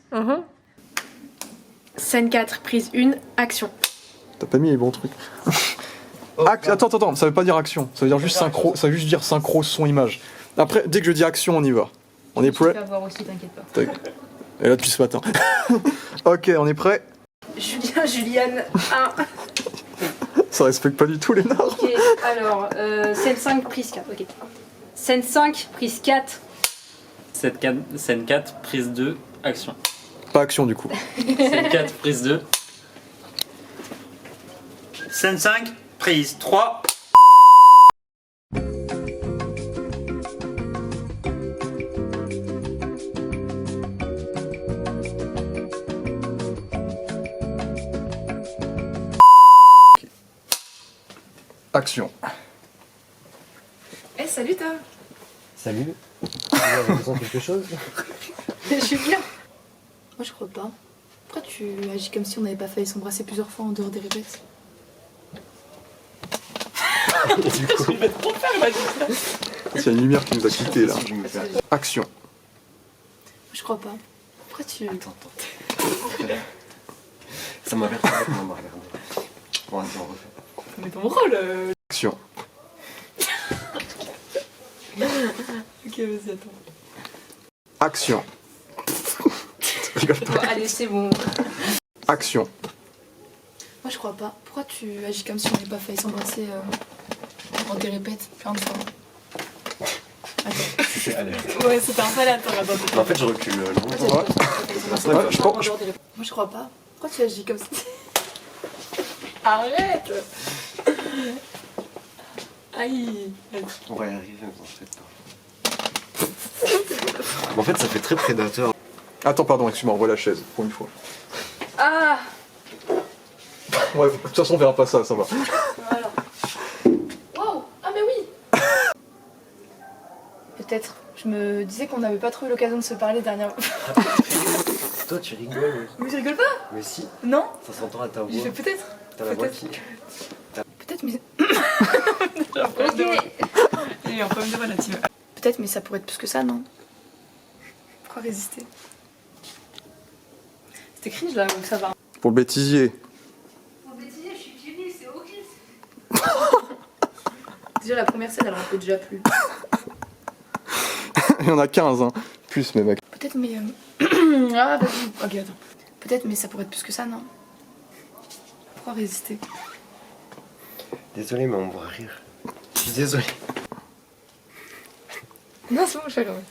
collaboratrice. Scène 4, prise 1, action. T'as pas mis les bons trucs. Attends, ça veut pas dire action, ça veut dire juste synchro, ça veut juste dire synchro son-image. Après, dès que je dis action, on y va. On est prêt? Tu vas voir aussi, t'inquiète pas. Et là depuis ce matin. Ok, on est prêt? Julien, Juliane, 1. Ça respecte pas du tout les normes. Ok, alors, scène 5, prise 4, ok. Scène 5, prise 4. Scène 4, prise 2, action. Pas action du coup. Scène 4, prise 2. Scène 5, prise 3. Action. Eh, salut toi. Salut. Tu as besoin de quelque chose? Julien. Moi, je crois pas. Pourquoi tu agis comme si on n'avait pas failli s'embrasser plusieurs fois en dehors des répètes? Du coup, Il y a une lumière qui nous a quittés là. Action. Je crois pas. Pourquoi tu... attends. Ça m'a perturbé comment on m'a regardé. Bon, vas-y, on refait. Mais ton rôle. Action. Ok, vas-y, attends. Action. Rigole pas. Bon, allez, c'est bon. Action. Moi, je crois pas. Pourquoi tu agis comme si on n'avait pas failli s'embrasser en des répètes plein de fois? Attends. Allez. Ouais, c'était un peu aléatoire. Attends. En fait, je recule longtemps. Ouais, je pense- Moi, je crois pas. Pourquoi tu agis comme ça? Arrête. Aïe. On va y arriver, mais t'en fais pas. En fait, ça fait très prédateur. Attends, pardon, excuse-moi, on voit la chaise pour une fois. Ah! Ouais, de toute façon, on verra pas ça, ça va. Voilà. Waouh! Ah, mais oui! Peut-être. Je me disais qu'on n'avait pas trop eu l'occasion de se parler dernièrement. Toi, tu rigoles. Mais je rigole pas? Mais si, Non? ça s'entend à ta Je voix. fais peut-être. T'as la voix peut-être. qui... Peut-être, mais. Ok. Il y a un problème de voix là-dessus. Peut-être, mais ça pourrait être plus que ça, non? Pourquoi résister? C'était cringe là, ou ça va? Pour le bêtisier. Mon bêtisier, je suis pieds nus, c'est horrible! Déjà, la première scène, elle aurait déjà plu. Il y en a 15, hein. Plus, mes mecs. Peut-être, mais. Ah, vas-y. Ok, attends. Peut-être, mais ça pourrait être plus que ça, non? Pourquoi résister? Désolé, mais on va rire. Je suis désolé. Non, c'est bon, je fais quand même.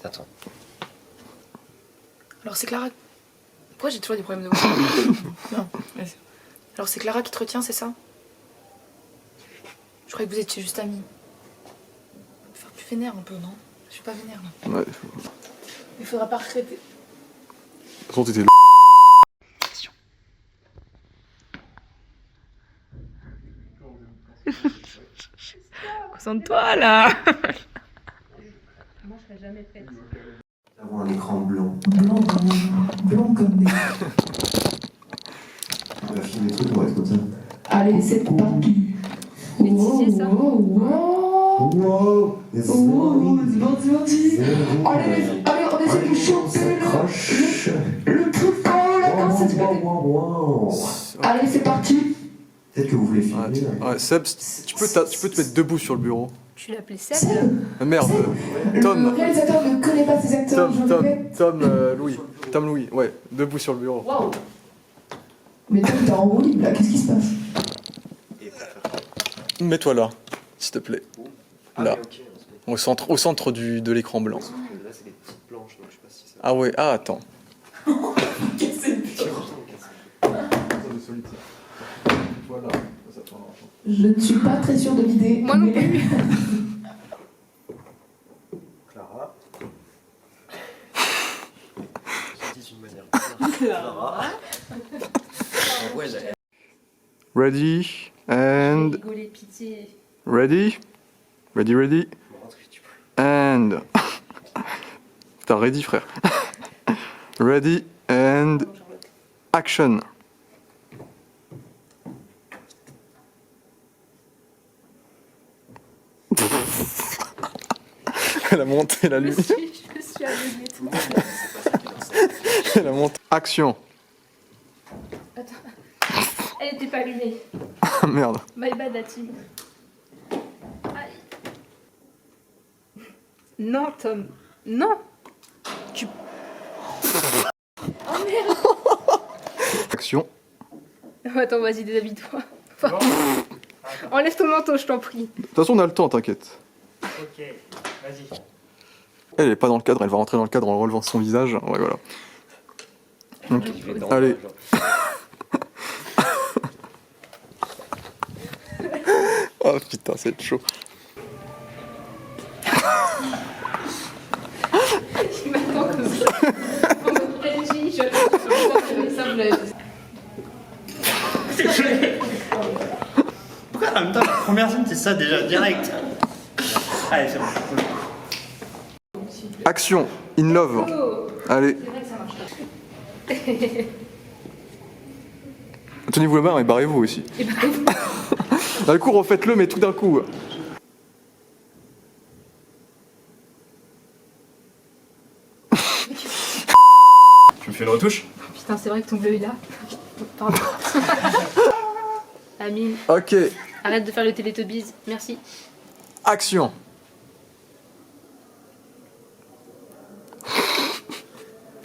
Attends. Alors, c'est Clara. Pourquoi j'ai toujours des problèmes de voix? Non, vas-y. Alors, c'est Clara qui te retient, c'est ça? Je croyais que vous étiez juste amis. Faire plus vénère un peu, non? Je suis pas vénère, là. Ouais. Il faudra pas regretter. De toute façon, t'étais Concentre-toi là. Moi, je serais jamais prête. Avoir un écran blanc. Blanc comme des... On va filmer des trucs, on va être comme ça. Allez, c'est parti. Bêtisier, ça. Wow. Wow! Oh, c'est parti. Allez, on essaie de choper le truc. Oh là, non, c'est pas... Allez, c'est parti. Peut-être que vous voulez filmer. Ouais, Seb, tu peux te mettre debout sur le bureau. Tu l'appelais Seb? Merde. Le Tom. réalisateur ne connaît pas ses acteurs, je répète. Tom Louis, ouais, debout sur le bureau. Waouh. Mais Tom, t'es en roue libre là, qu'est-ce qui se passe? Mets-toi là, s'il te plaît. Là, au centre de l'écran blanc. Là, c'est des petites planches, donc je sais pas si ça... Ah ouais, ah attends. Qu'est-ce que c'est? Voilà. Je ne suis pas très sûre de l'idée. Moi non mais- plus. Clara. Je dis d'une manière bizarre. Clara. Ouais, j'ai... Ready and Rigoler, pitié. ready. Ready. And. Putain, ready frère. Ready and action. Elle a monté la lumière. Je suis aveuglée. La montre. Action. Elle était pas allumée. Ah merde. My bad, la team. Aïe. Non, Tom. Non. Tu... Oh merde. Action. Attends, vas-y, déshabille-toi. Enfin, enlève ton manteau, je t'en prie. De toute façon, on a le temps, t'inquiète. Ok, vas-y. Elle est pas dans le cadre, elle va rentrer dans le cadre en relevant son visage. Ouais, voilà. Donc, allez. Oh putain, c'est chaud. Il m'attend comme ça. En mode PNJ, je ça vous l'avez dit. Pourquoi en même temps la première scène c'est ça déjà direct? Allez c'est bon. Action. In love. Allez. C'est vrai que ça marche pas. Tenez-vous la main et barrez-vous aussi. Et bah, D'un coup, refaites-le, mais tout d'un coup. Tu me fais une retouche? putain, c'est vrai que ton bleu est là. Pardon. Amine, Ok. arrête de faire le Teletubbies. Merci. Action.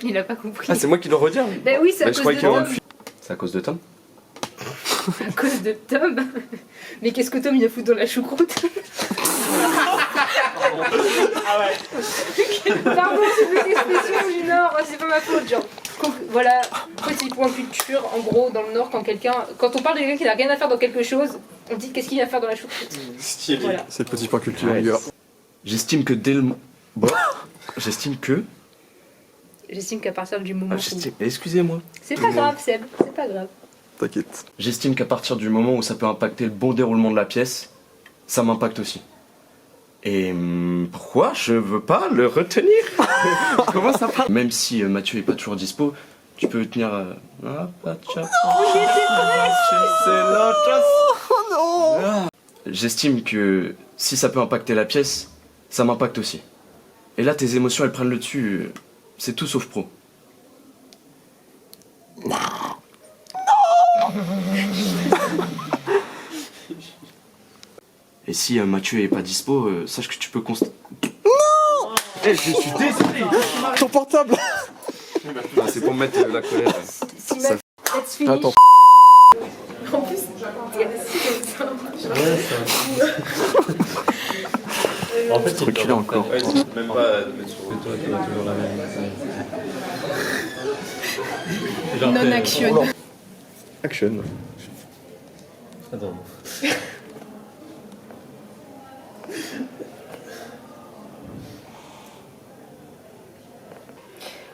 Il a pas compris. Ah, c'est moi qui dois redire? Bah oui, c'est à Bah, je cause croyais de qu'il y aurait Tom. une fille. C'est à cause de Tom? À cause de Tom. Mais qu'est-ce que Tom il a foutu dans la choucroute? Ah ouais. Pardon, c'est une expression du Nord, c'est pas ma faute, genre. Voilà, petit point de culture, en gros, dans le Nord, quand on parle de quelqu'un qui n'a rien à faire dans quelque chose, on dit qu'est-ce qu'il a à faire dans la choucroute. Stylé. Voilà. C'est le petit point culture, Ouais. les gars. J'estime que dès le. Bon. J'estime que. J'estime qu'à partir du moment où... Excusez-moi. C'est pas grave, Seb, c'est pas grave. T'inquiète. J'estime qu'à partir du moment où ça peut impacter le bon déroulement de la pièce, ça m'impacte aussi. Et pourquoi je veux pas le retenir? Comment ça parle? Même si Mathieu est pas toujours dispo, tu peux tenir. C'est l'autre. Oh non. J'estime que si ça peut impacter la pièce, ça m'impacte aussi. Et là, tes émotions, elles prennent le dessus. C'est tout sauf pro. Et si Mathieu est pas dispo, sache que tu peux constater. Non. Eh, je suis désolé. Ton portable. Ah, c'est pour mettre la colère. Si ma let's finish. Attends. En plus, t'es assis comme ça. En fait, Reculer encore. Même pas de mettre sur le toit, toujours la même. Non-action. Action. Attends.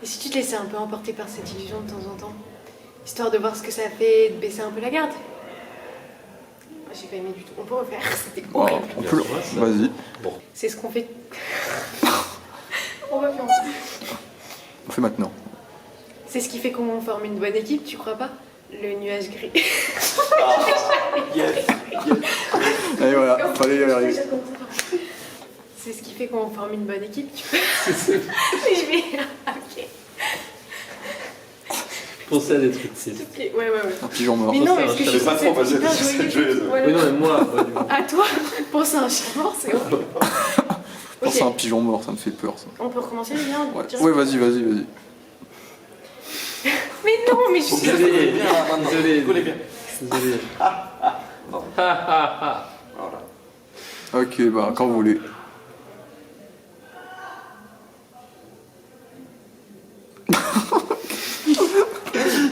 Et si tu te laissais un peu emporter par cette illusion de temps en temps, histoire de voir ce que ça fait, de baisser un peu la garde? Moi, j'ai pas aimé du tout. On peut refaire, c'était Oh, horrible. on peut... Vas-y. C'est ce qu'on fait. On va faire. On fait maintenant. C'est ce qui fait qu'on forme une bonne équipe, tu crois pas? Le nuage gris. Et voilà, fallait y arriver. C'est ce qui fait qu'on forme une bonne équipe, tu vois. Je vais. Ok. Pensez à des trucs, c'est. Ok, ouais. Un pigeon mort. Mais non, mais parce que je je sais pas suis trop, hyper vas-y, joyeuse. joyeuse. Voilà. Oui, non, mais moi, du coup. À toi, penser à un chat mort, c'est horrible. Pense Ok, à un pigeon mort, ça me fait peur ça. on peut recommencer, Julien? Ouais, vas-y. Mais non, mais je suis. Désolé, désolé. Désolé. Ok, bah quand vous voulez.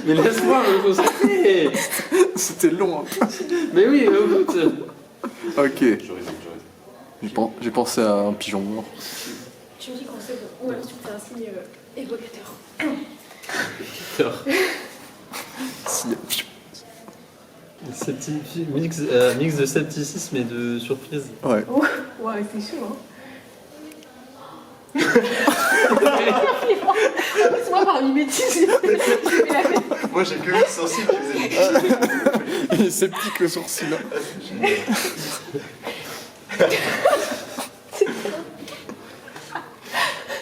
Mais laisse-moi me concentrer. C'était long. Hein. Mais oui, écoute. Ok. J'ai pensé à un pigeon mort. Tu me dis quand c'est bon. Ou alors tu me fais un signe évocateur. Si, Mix de scepticisme et de surprise. ouais. Ouais, c'est chaud, hein. Laisse-moi par mimétisme. Moi, j'ai que le sourcil qui faisait. Il est sceptique le sourcil. Là.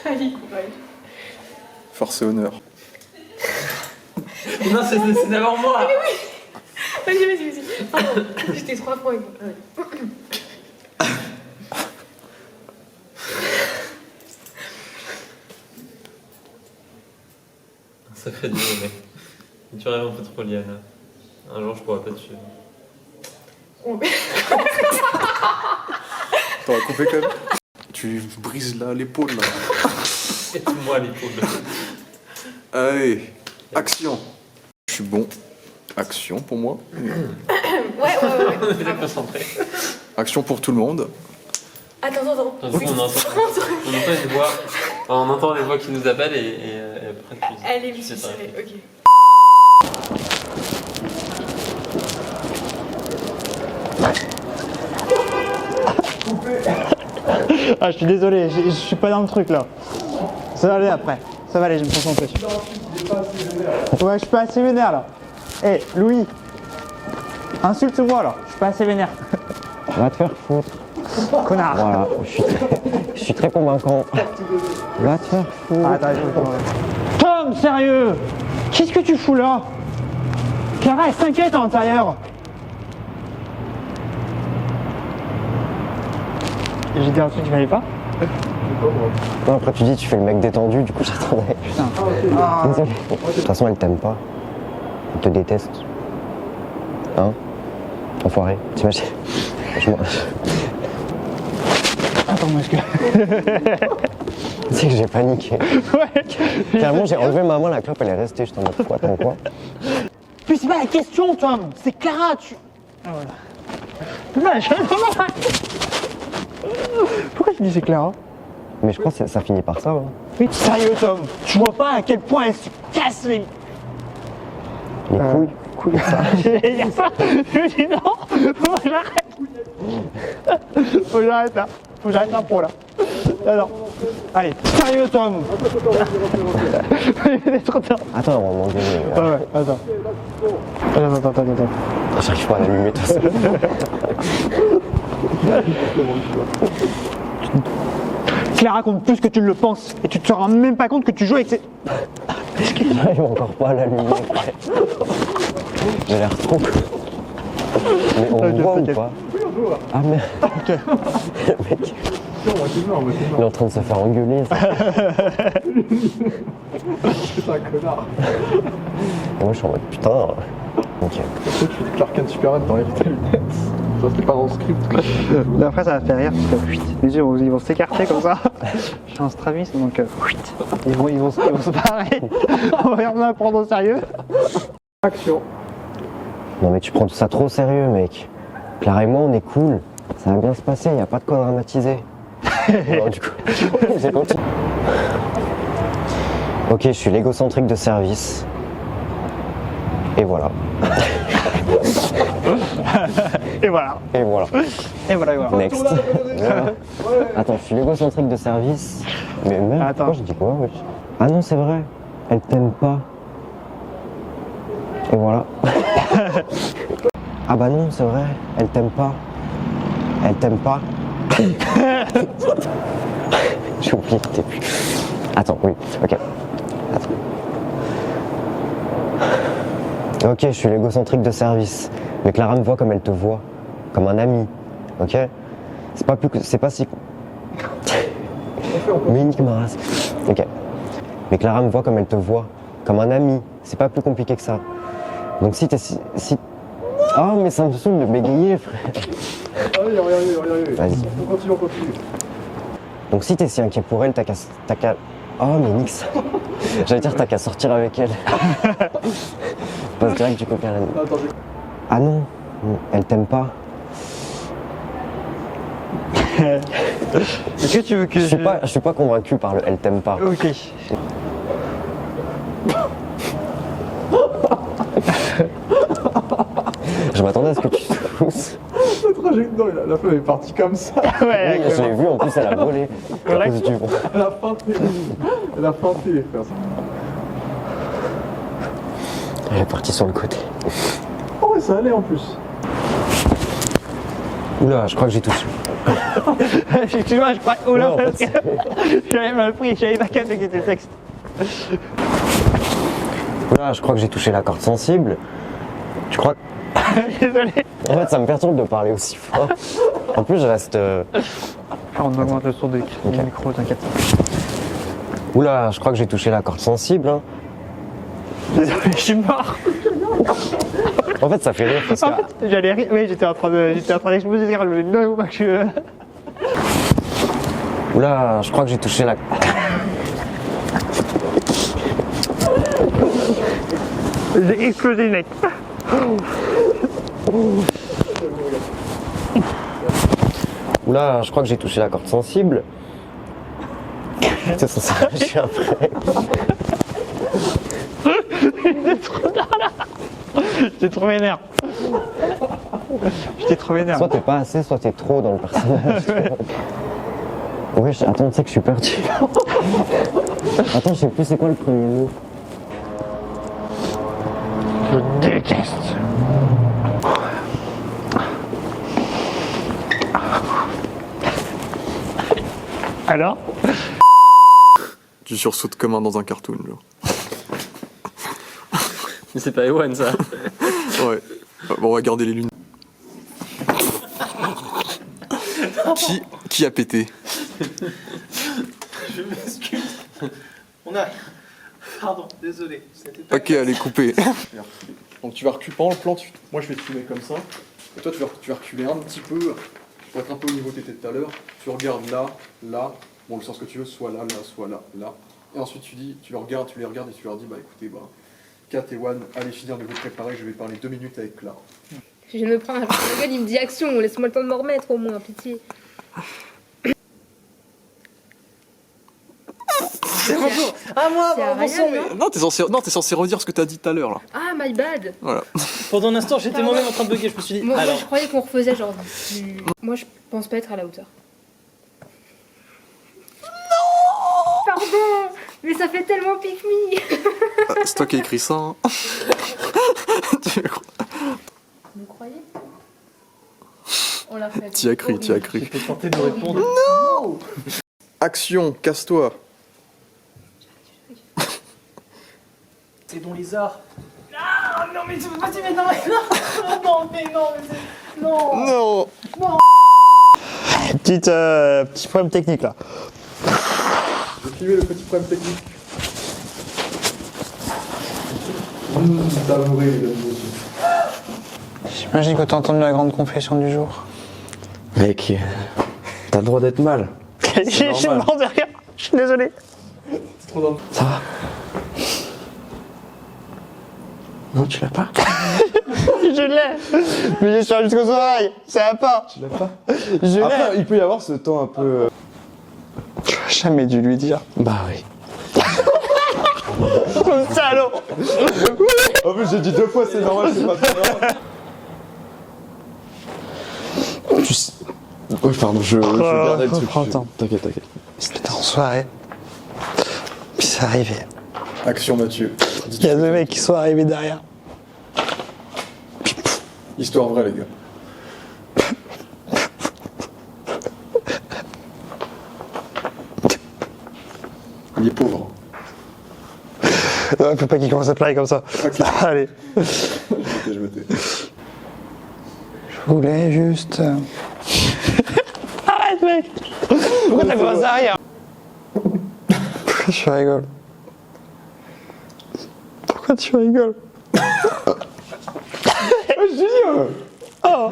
Allez, courage. Force et honneur. Non, c'est d'abord moi. Vas-y. Pardon, j'étais 3 fois. Ça fait dur, mec. Tu rêves un peu trop, Liana. Un jour, je pourrais pas te suivre. T'aurais coupé quand même. Tu brises là l'épaule là. Aide-moi l'épaule. Allez, action. Je suis bon. Action pour moi. Ouais. On est bien concentrés. Action pour tout le monde. Attends. On entend les voix. On entend les voix qui nous appellent et après tu. Elle est tu sais vite ça. serrée, ok. Ah, je suis désolé, je suis pas dans le truc là. Ça va aller après. Ça va aller, je vais me concentrer. Ouais, je suis pas assez vénère là. Hé, Louis, insulte-moi là, je suis pas assez vénère. Va te faire foutre. Connard. Voilà, je suis très convaincant. Va te faire foutre. Attends, Tom, sérieux, qu'est-ce que tu fous là? Clara, elle s'inquiète à l'intérieur. J'ai dit un truc qui fallait pas? Non, après tu dis tu fais le mec détendu, du coup j'attendais. Putain. Désolé. De toute façon elle t'aime pas. Elle te déteste. Hein? Enfoiré. T'imagines? Franchement. Attends, moi, est-ce que... Tu sais que j'ai paniqué. Ouais. Carrément j'ai enlevé ma main, la clope elle est restée, je t'en mode quoi, attends quoi? Puis c'est pas la question, Tom, c'est Clara, tu... Ah, voilà. Pourquoi tu dis c'est Clara? Mais je pense que ça finit par ça. Hein. Oui, sérieux, Tom, tu vois pas à quel point elle se casse les... Les couilles. Couilles, ça. Il y a ça. Je me dis non, faut que j'arrête. Faut que j'arrête là. Faut que j'arrête l'impro là. Alors, allez, sérieux, Tom. Il est trop tard. Attends, on va m'engueuler. Ouais, attends. Attends. J'arrive pas à l'allumer tout ça. Clara compte plus que tu ne le penses et tu te rends même pas compte que tu joues avec ses... J'arrive encore pas à l'allumer. J'ai l'air trop cool. Mais on voit ou pas? Ah merde. Ok. Le mec, il est en train de se faire engueuler. Ça. C'est un connard. Et moi je suis en mode putain. Ok. Tu fais Clark Kent Superman dans l'héritage lunettes. Ça c'était pas dans le script. Mais après ça va faire rire parce que les yeux ils vont s'écarter comme ça. Je suis un Stravis donc ils vont se barrer. On va rien prendre au sérieux. Action. Non mais tu prends tout ça trop au sérieux mec. Clara et moi on est cool. Ça va bien se passer, y a pas de quoi dramatiser. Alors du coup, j'ai continué. Ok, je suis l'égocentrique de service. Et voilà. Et voilà. Et voilà. Et voilà. Next. Voilà. Attends, je suis l'égocentrique de service. Mais même, Attends. moi, je dis quoi wesh? Ah non, c'est vrai. Elle t'aime pas. Et voilà. Ah bah non, c'est vrai. Elle t'aime pas. Elle t'aime pas. J'ai oublié que t'es plus. Attends, oui. Ok. Attends. Ok, je suis l'égocentrique de service. Mais Clara me voit comme elle te voit. Comme un ami. Ok? C'est pas si... Mais nique ma race. Ok. Mais Clara me voit comme elle te voit. Comme un ami. C'est pas plus compliqué que ça. Donc si t'es... Oh, mais ça me saoule de bégayer, frère. Allez. Vas-y. On continue. Donc si t'es si inquiet pour elle, t'as qu'à... Oh, mais nique ça. J'allais dire t'as qu'à sortir avec elle. Passe direct du copain à l'ami. Ah non, elle t'aime pas. Est-ce que tu veux que Je suis pas convaincu par le elle t'aime pas. Ok. Je m'attendais à ce que tu te pousses. Le trajet dedans, la femme est partie comme ça. Ouais, Oui, je l'ai vu, en plus elle a volé. À cause du vent. Elle a feinté les frères. Elle est partie sur le côté. Oh ouais, ça allait en plus. Oula, je crois que j'ai touché. Excuse-moi, je crois. Oh là, Non, en parce fait, que j'avais mal pris, j'avais pas capté que c'était le texte. Oula, je crois que j'ai touché la corde sensible. Tu crois que... Désolé. En fait, ça me perturbe de parler aussi fort. En plus, je reste... On augmente le son du micro, t'inquiète. Oula, je crois que j'ai touché la corde sensible. Hein. Désolé, je suis mort. En fait, ça fait rire parce que... En fait, j'allais rire. Oui, j'étais en train d'exploser de rire. Je me disais, non, pas que je... Oula, je crois que j'ai touché la... J'ai explosé, mec. Oula, je crois que j'ai touché la corde sensible. C'est censé lâcher après. J'étais trop vénère. J'étais trop vénère. Soit t'es pas assez, soit t'es trop dans le personnage. Ouais, attends, tu sais que je suis perdu. Attends, je sais plus c'est quoi le premier mot. Je déteste. Alors? Tu sursautes comme un dans un cartoon, genre. Mais c'est pas Ewan ça. Ouais. Bon, on va garder les lunettes. Qui a pété? Je m'excuse. On a. Pardon, désolé. C'était pas Ok, allez, couper. Donc tu vas reculer, pendant le plan, moi je vais te filmer comme ça. Et toi tu vas reculer un petit peu, pour être un peu au niveau où tu étais tout à l'heure. Tu regardes là, là, bon le sens que tu veux, soit là, là, soit là, là. Et ensuite tu les regardes et tu leur dis, bah écoutez, bah, Kat et Wan, allez finir de vous préparer, je vais parler 2 minutes avec Clara. Je viens de me prendre un peu la gueule, il me dit action, laisse-moi le temps de me remettre au moins, pitié. C'est mon tour. Ah moi, C'est à bon son, Ryan, mais... Non, t'es censé redire ce que t'as dit tout à l'heure là. Ah, my bad. Voilà. Pendant un instant, j'étais moi-même en train de bugger, je me suis dit... Moi, alors... je croyais qu'on refaisait genre Moi, je pense pas être à la hauteur. Non. Pardon. Mais ça fait tellement pique me. C'est toi qui as écrit ça. Hein. Vous croyez? On l'a fait. T'y as cru, t'y as cru. J'ai tenté de répondre. Non. Action, casse-toi. C'est Don Lézard. Ah non mais tu peux pas te mettre dans non non mais non mais non Non. Petit problème technique là. Je vais filmer le petit problème technique. Savourez, mesdames et messieurs. J'imagine que t'as entendu la grande confession du jour. Mec, t'as le droit d'être mal. Je suis mort de rien. Je suis désolé. Ça va? Non, tu l'as pas? Je l'ai. Mais j'ai chargé jusqu'aux oreilles. Ça va pas. Tu l'as pas? Je l'ai. Après, il peut y avoir ce temps un peu... J'aurais jamais dû lui dire. Bah oui. Comme salaud. En plus, j'ai dit 2 fois, c'est normal, c'est pas très normal. Tu sais... Oui, pardon, je regardais le truc. T'inquiète. C'était en soirée. Puis c'est arrivé. Action, Mathieu. Il y a 2 mecs qui sont arrivés derrière. Histoire vraie, les gars. Il est pauvre. Non, faut pas qu'il commence à pleurer comme ça. Okay. Allez. Je me tais. Je voulais juste... Arrête, mec. Pourquoi t'as commencé à rire? Pourquoi tu rigoles? Pourquoi tu rigoles? Oh.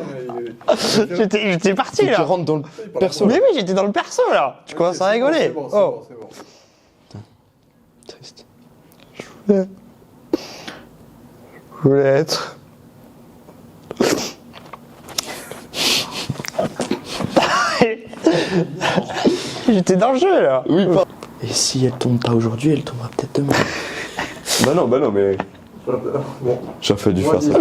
J'étais parti là. Tu rentres dans le perso. Mais oui, j'étais dans le perso là. Tu commences à rigoler. C'est bon. Triste. Je voulais être... J'étais dans le jeu là. Oui, et si elle tombe pas aujourd'hui, elle tombera peut-être demain. bah non, mais... Bon. J'ai fait du faire ça.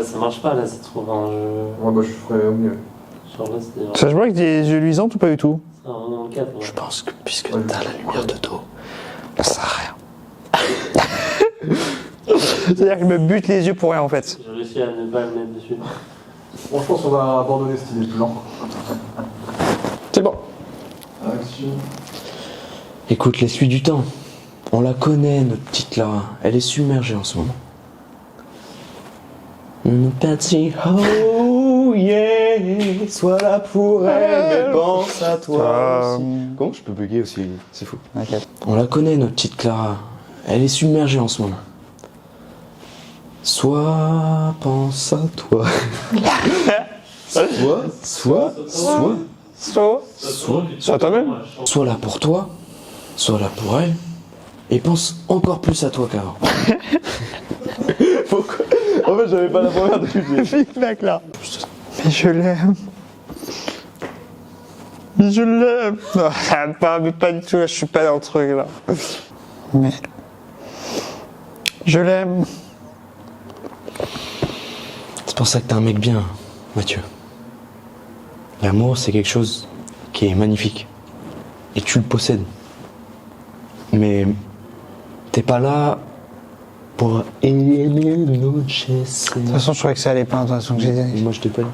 Ça marche pas là, c'est trop un jeu. Ouais, bah je ferais au mieux. Genre là, c'était. Ça se voit que des yeux luisants ou pas du tout? C'est un 94. Je pense que puisque t'as la lumière de dos, Ça sert à rien. C'est-à-dire que je me bute les yeux pour rien en fait. J'ai réussi à ne pas le mettre dessus. Bon, je pense qu'on va abandonner cette idée de plan. C'est bon. Action. Écoute, laisse-lui du temps. On la connaît, notre petite Lara. Elle est submergée en ce moment. Patsy, oh yeah, sois là pour elle, mais pense à toi aussi. Comment je peux bugger aussi? C'est fou. Ok. On la connaît, notre petite Clara. Elle est submergée en ce moment. Sois, pense à toi. Sois toi-même. Sois là pour toi, sois là pour elle, et pense encore plus à toi qu'avant. Pourquoi? En fait, j'avais pas la première depuis que j'ai Feedback là. Mais je l'aime. Mais je l'aime. Non, ça va pas, mais pas du tout, je suis pas dans le truc là. Mais. Je l'aime. C'est pour ça que t'es un mec bien, Mathieu. L'amour, c'est quelque chose qui est magnifique. Et tu le possèdes. Mais t'es pas là pour aimer l'autre chez. De toute façon, je trouvais que ça allait pas, de toute façon, que j'ai dit. Moi, je t'ai pas dit.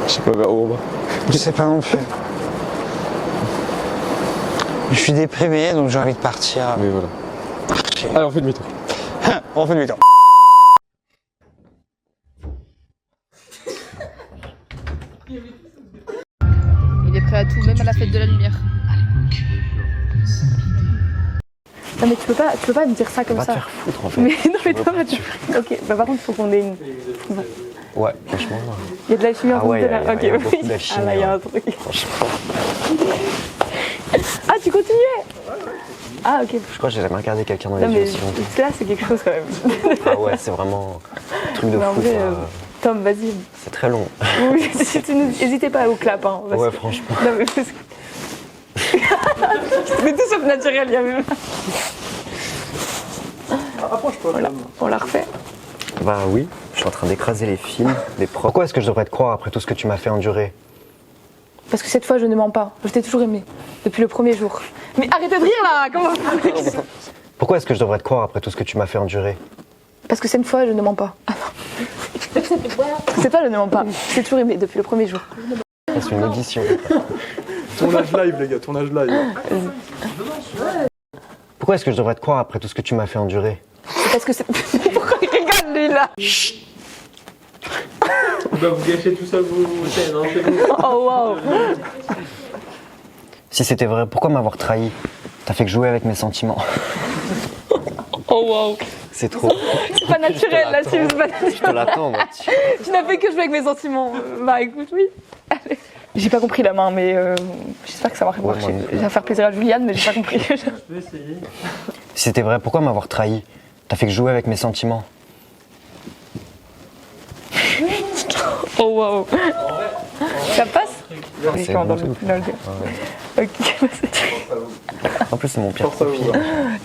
Je sais pas vers où on va. Je sais pas non plus. Je suis déprimé, donc j'ai envie de partir. Mais voilà. Allez, on fait demi-tour. On fait demi-tour. Il est prêt à tout, même à la fête de la lumière. Non mais tu peux pas me dire ça comme Va ça. te faire foutre en fait. Mais non mais toi tu... Ok, bah par contre faut qu'on ait une... Ouais, franchement. Il y a de la chimie en Ah ouais, de là. il y a Ok, beaucoup oui. d'alchimie, Ah là il y a ouais. un truc. Franchement. Ah tu continuais. Ah ok. Je crois que j'ai jamais regardé quelqu'un dans les Non yeux mais aussi longtemps. là c'est quelque chose quand même. Ah ouais, c'est vraiment un truc de Mais en fou. vrai, quoi. Tom vas-y. C'est très long. Oui, n'hésitez pas au clap hein. parce Ouais, que- franchement. Non mais parce que... Mais tout sauf naturel, il y a même... Approche-toi. Voilà, on la refait. Bah oui, je suis en train d'écraser les films, des profs. Pourquoi est-ce que je devrais te croire après tout ce que tu m'as fait endurer? Parce que cette fois je ne mens pas. Je t'ai toujours aimé. Depuis le premier jour. Mais arrêtez de rire là. Comment... Pourquoi est-ce que je devrais te croire après tout ce que tu m'as fait endurer? Parce que cette fois je ne mens pas. Ah non. Cette fois je ne mens pas. Je t'ai toujours aimé depuis le premier jour. C'est une audition. Tournage live, les gars, tournage live. Pourquoi est-ce que je devrais te croire après tout ce que tu m'as fait endurer? Parce que c'est... Pourquoi il rigole lui là? On va vous gâcher tout seul vos scènes, hein, c'est bon. Oh waouh. Si c'était vrai, pourquoi m'avoir trahi? T'as fait que jouer avec mes sentiments. Oh waouh. C'est trop. C'est pas naturel là, Tim, c'est pas Je te naturel. l'attends, moi. Tu n'as fait que jouer avec mes sentiments. Bah écoute, oui. Allez. J'ai pas compris la main, mais j'espère que ça va Ouais, marcher. moi non plus. Ça va faire plaisir à Juliane, mais j'ai pas compris. Je peux essayer. Si c'était vrai, pourquoi m'avoir trahi? T'as fait que jouer avec mes sentiments. Oh waouh. Ça passe? Oui, c'est quand bon, dans c'est le- ouf. dans le- Ok, En plus, c'est mon pire. Force à vous.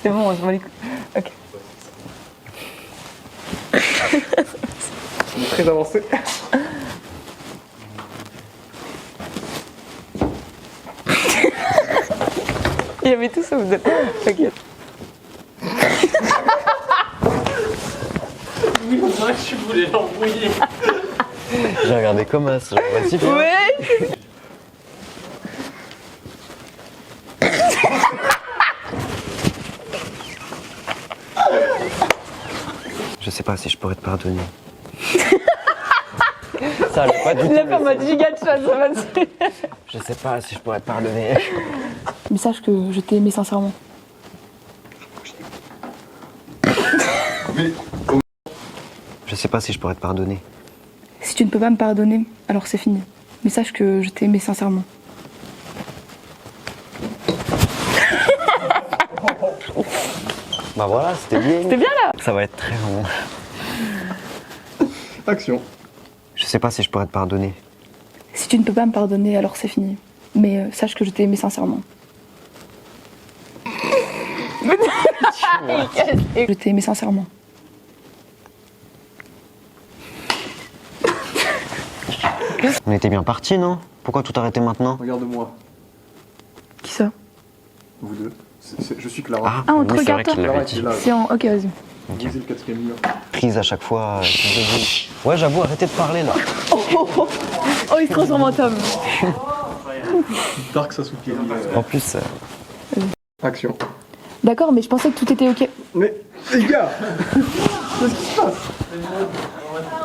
c'est bon, on se bat les couilles. Ok. On est très avancé. Il y avait tout ça, vous êtes. Ok. Oui, on dirait que je voulais l'embrouiller. J'ai regardé comme un genre, vas-y, viens. Ouais. Je sais pas si je pourrais te pardonner. Ça allait pas du tout. Il a fait en mode giga de chose, ça va dessus. Je sais pas si je pourrais te pardonner. Mais sache que je t'ai aimé sincèrement. Je sais pas si je pourrais te pardonner. Si tu ne peux pas me pardonner, alors c'est fini. Mais sache que je t'ai aimé sincèrement. Bah voilà, c'était bien. C'était bien là. Ça va être très long. Action. Je sais pas si je pourrais te pardonner. Si tu ne peux pas me pardonner, alors c'est fini. Mais sache que je t'ai aimé sincèrement. Je t'ai aimé sincèrement. On était bien partis, non? Pourquoi tout arrêter maintenant? Regarde-moi. Qui ça? Vous deux. Je suis Clara. Ah, on te oui, c'est vrai regarde, qu'il toi l'avait Clara dit. était là. C'est en... Ok, vas-y. Brisez le 4e mur. Prise à chaque fois. Ouais, j'avoue, arrêtez de parler là. Oh, il se transforme en tome. Dark Sasuke. En plus, Action. D'accord, mais je pensais que tout était ok. Mais, les gars qu'est-ce qui se passe?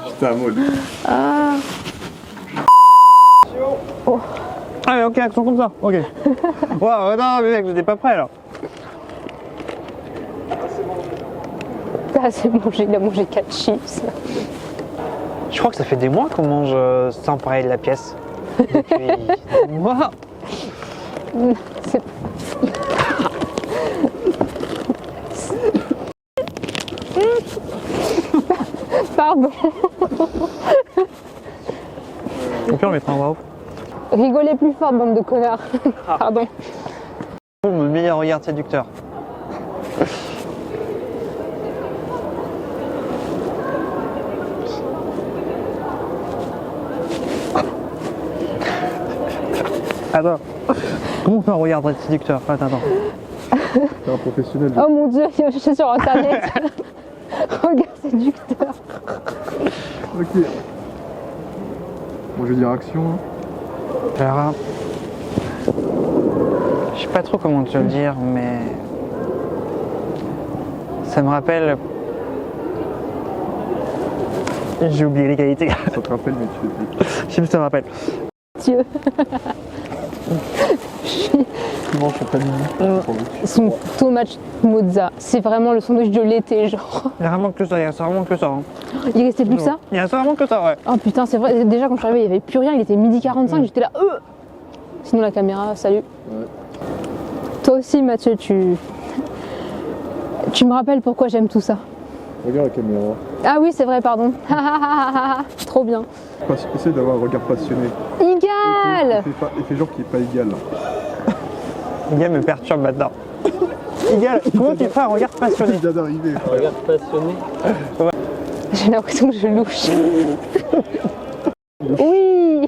Putain, Maud. Ah. Ah mais ok, action comme ça, ok. Waouh, non mais mec, j'étais pas prêt là. Ah, c'est bon, il a mangé 4 chips. Je crois que ça fait des mois qu'on mange sans parler de la pièce. Depuis des mois. C'est... Pardon. Au pire, on mettra en voix off. Rigolez plus fort, bande de connards. Pardon. Mon meilleur regard séducteur. Attends. Comment on fait un regard séducteur? Attends. T'es un professionnel. Oh mon dieu, il va chercher sur internet. Regard séducteur. Ok. Bon, je vais dire action. Clara. Je sais pas trop comment te le dire, mais. Ça me rappelle. J'ai oublié l'égalité. Ça te rappelle, mais tu fais plus. Je sais plus si ça me rappelle. Dieu. Tu manges sur ta mini. Son tomate mozza, c'est vraiment le sandwich de l'été, genre. Il y a vraiment que ça, il y a vraiment que ça. Hein. Il restait plus que ça? Il y a vraiment que ça, ouais. Oh putain, c'est vrai, déjà quand je suis arrivée, il n'y avait plus rien, il était midi 45, j'étais là, Sinon la caméra, salut. Ouais. Toi aussi Mathieu, tu me rappelles pourquoi j'aime tout ça. Regarde la caméra. Ah oui, c'est vrai, pardon. Trop bien. Essaye d'avoir un regard passionné. Égal. Il fait genre qu'il est pas égal. Miguel me perturbe maintenant. Miguel, comment tu fais un regard passionné? Il vient d'arriver. Regarde passionné. J'ai l'impression que je louche. Oui.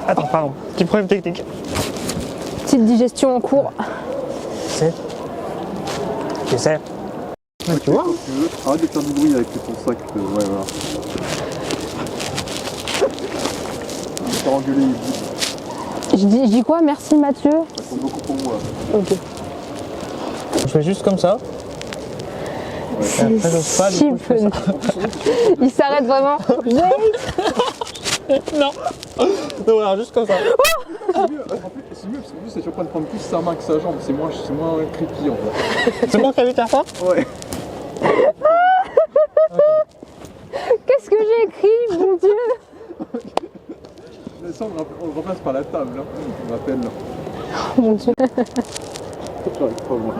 Attends, pardon. Petit problème technique. Petite digestion en cours. Tu sais. Mais tu vois? Arrête de faire du bruit avec ton sac. Ouais, voilà. T'as engueulé, Je dis quoi? Merci Mathieu. ça compte beaucoup pour moi. Ok. Je fais juste comme ça. C'est après, j'ose pas, du si coup, je fais fun. Il s'arrête vraiment. Non. Non, voilà, juste comme ça. C'est mieux, en fait, c'est mieux parce qu'en plus, c'est en train de prendre plus sa main que sa jambe. C'est moins creepy en fait. C'est moi qui ai vu ta fois? Ouais. Qu'est-ce que j'ai écrit, mon Dieu? Mais ça, on le remplace par la table. Hein. On appelle. Oh mon Dieu. J'arrive pas moi.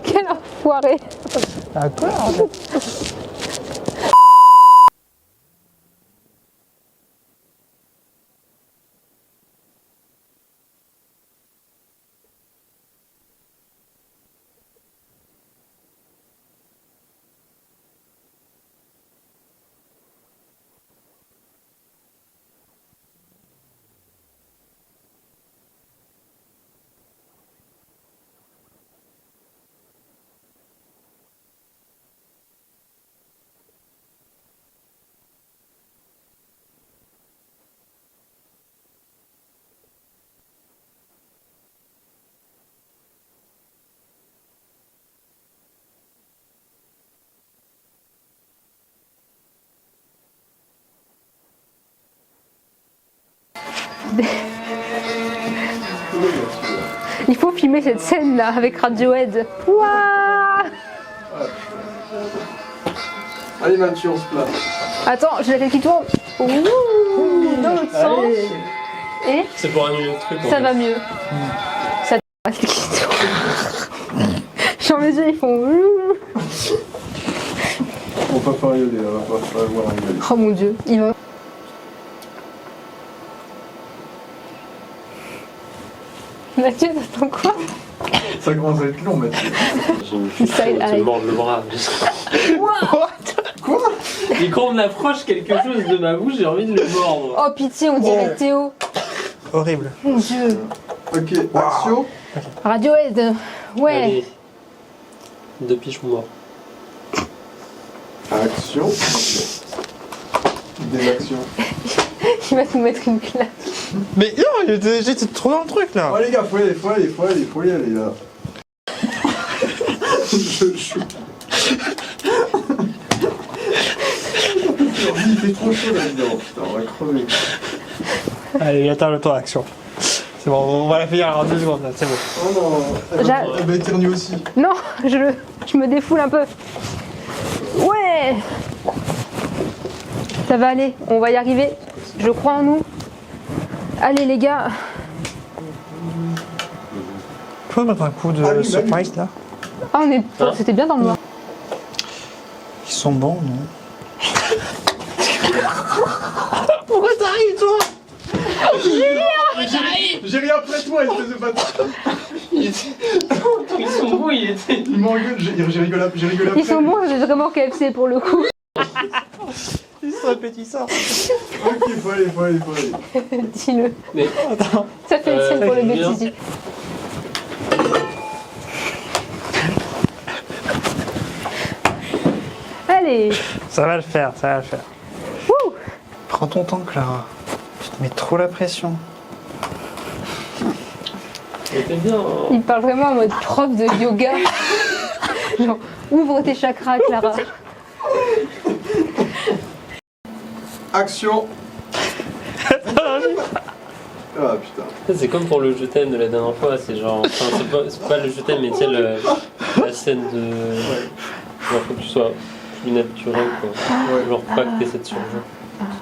Quel enfoiré. D'accord. Il faut filmer cette scène là avec Radiohead. Waouh. Allez Mathieu, on se place. Attends, j'ai la tête qui tourne. Ouh, dans l'autre sens. Et C'est pour annuler le truc. ça va mieux. Ça la tête qui tourne. Genre mes yeux ils font. On va pas y aller, on va pas voir un gueule. Oh mon dieu, il va. Mathieu, t'attends quoi? Ça commence à être long, Mathieu. Je me Side te eye. mords le bras. Quoi? Et quand on approche quelque chose de ma bouche, j'ai envie de le mordre. Oh pitié, on dirait Théo. Horrible. Mon dieu. Ok, action. Radiohead. Ouais. Allez. Deux piches morts. Action. Des actions. Il va nous mettre une claque. Mais non, j'étais trop dans le truc là. Oh les gars, faut y aller là. Je joue. Il fait trop chaud là-dedans, putain, on va crever. Allez, attends le temps d'action. C'est bon, on va la finir en 2 secondes là, c'est bon. Oh non, elle va éternuer aussi. Non, je me défoule un peu. Ouais. Ça va aller, on va y arriver. Je crois en nous. Allez les gars. Tu peux mettre un coup de surprise là? Ah on est. C'était bien dans le noir. Ils sont bons, non? Pourquoi t'arrives toi? J'ai rien après toi, espèce de bâtard. Ils sont bons, Il m'engueule, j'ai rigolé après. Ils sont bons, j'ai vraiment KFC pour le coup. Ils sont appétissants. Ok, faut aller. Dis-le. Mais attends. Ça fait Étienne pour le bêtisier. Allez. Ça va le faire, ça va le faire. Wouh. Prends ton temps, Clara. Tu te mets trop la pression. c'était bien. Il parle vraiment en mode prof de yoga. Genre, ouvre tes chakras, Clara. Action. Ah putain. C'est comme pour le je t'aime de la dernière fois, c'est genre. Enfin, c'est pas le je t'aime, mais tu sais, la scène de. Genre, faut que tu sois plus naturel, quoi. Ouais. Genre, pas que t'essaies de surjouer.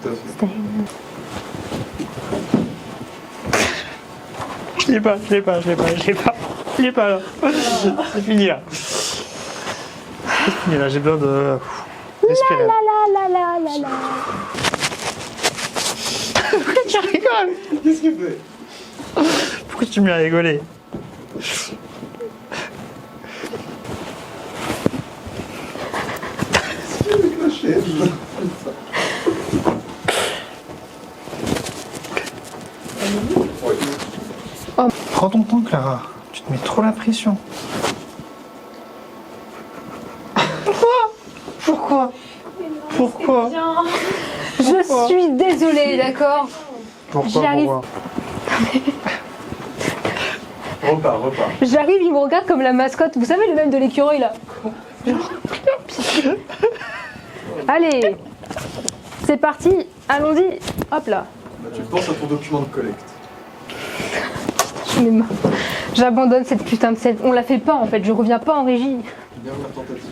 Tout à fait. Je l'ai pas là. C'est fini là. C'est fini là, j'ai besoin de respirer. La. Pourquoi tu rigoles? Qu'est-ce qu'il fait? Pourquoi tu me mets à rigoler? Prends ton temps, Clara. Tu te mets trop la pression. Pourquoi? Je suis désolée, d'accord? Pourquoi? J'y arrive. Repars. J'arrive, il me regarde comme la mascotte. Vous savez, le même de l'écureuil là. Genre, pitié. Allez, c'est parti. Allons-y. Hop là. Bah, tu penses à ton document de collecte. Je mets J'abandonne cette putain de scène. On la fait pas en fait. Je reviens pas en régie. Bien la tentative.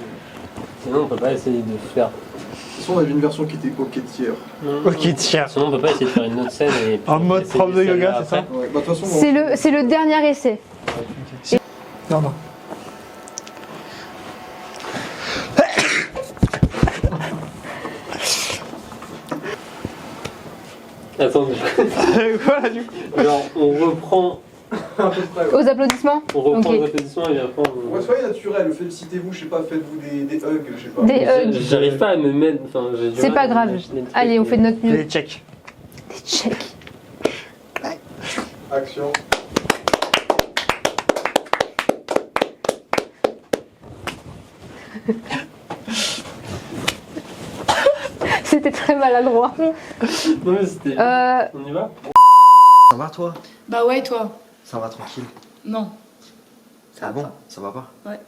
Sinon, on peut pas essayer de faire. De toute façon, on avait une version qui était ok tiers. Ok, tiens. Sinon, on peut pas essayer de faire une autre scène et. En mode essayer prof de celle-là yoga, c'est ça? après. Ouais, bah, de toute façon, C'est le dernier essai. Non. Attends, Voilà du coup. genre, on reprend. à peu près. Ouais. Aux applaudissements. On reprend Ok. les applaudissements et après on. Ouais, soyez naturel, félicitez-vous, je sais pas, faites-vous des hugs, je sais pas. Des hugs. J'arrive pas à me mettre. Enfin, j'ai du C'est mal pas à grave. imaginer le truc, Allez, on mais- fait de notre mieux. Les checks. Des checks. Action. C'était très maladroit. Non, mais c'était. On y va? Ça va toi? Bah ouais, toi. Ça va tranquille. Non. Ah bon? Ça va pas? Ouais.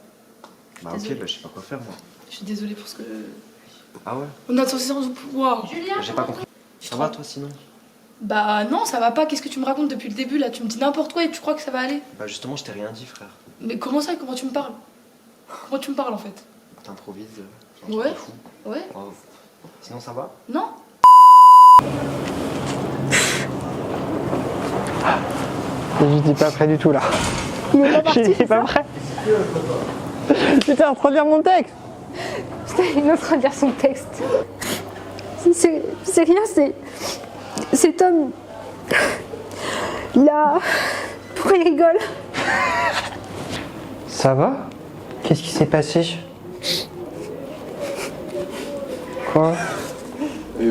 Bah ok, Désolée. bah je sais pas quoi faire moi. Je suis désolée pour ce que. Ah ouais? On a censé de pouvoir. J'ai pas compris. Ça va toi sinon? Bah non, ça va pas. Qu'est-ce que tu me racontes depuis le début là? Tu me dis n'importe quoi et tu crois que ça va aller? Bah justement je t'ai rien dit frère. Mais comment ça? Comment tu me parles? Comment tu me parles en fait? T'improvises. Ouais. Fou. Ouais. Oh. Sinon ça va? Non? J'étais pas prêt du tout là. J'étais pas prêt. J'étais en train de lire mon texte. Putain, il est en train de lire son texte. C'est rien, c'est Tom. Là. Pourquoi il rigole? Ça va? Qu'est-ce qui s'est passé? Quoi?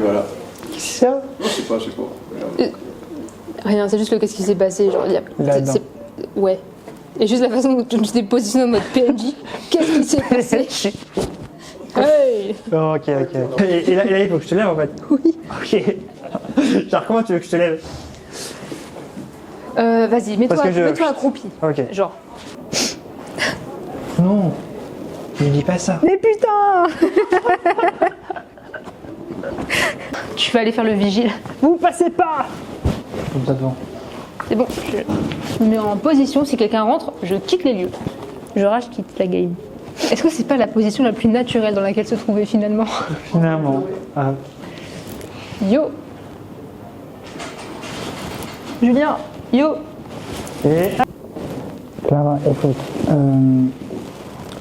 voilà. Qu'est-ce que Non, je sais pas. Regarde. Rien, c'est juste le qu'est-ce qui s'est passé. Genre, Là-dedans. Ouais. Et juste la façon dont tu t'es positionné en mode PNJ. Qu'est-ce qui s'est passé? Hey. Oh, ok. Et là, il faut que je te lève en fait. Oui. Ok. Genre, comment tu veux que je te lève? Vas-y, Parce que mets-toi accroupi. Ok. Genre. Non. Je dis pas ça. Mais putain. Tu vas aller faire le vigile. Vous passez pas. Comme ça devant. C'est bon, je me mets en position. Si quelqu'un rentre, je quitte les lieux. Je rage, quitte la game. Est-ce que c'est pas la position la plus naturelle dans laquelle se trouver finalement? Finalement. Ah. Yo. Julien. Yo. Et. Clara, écoute.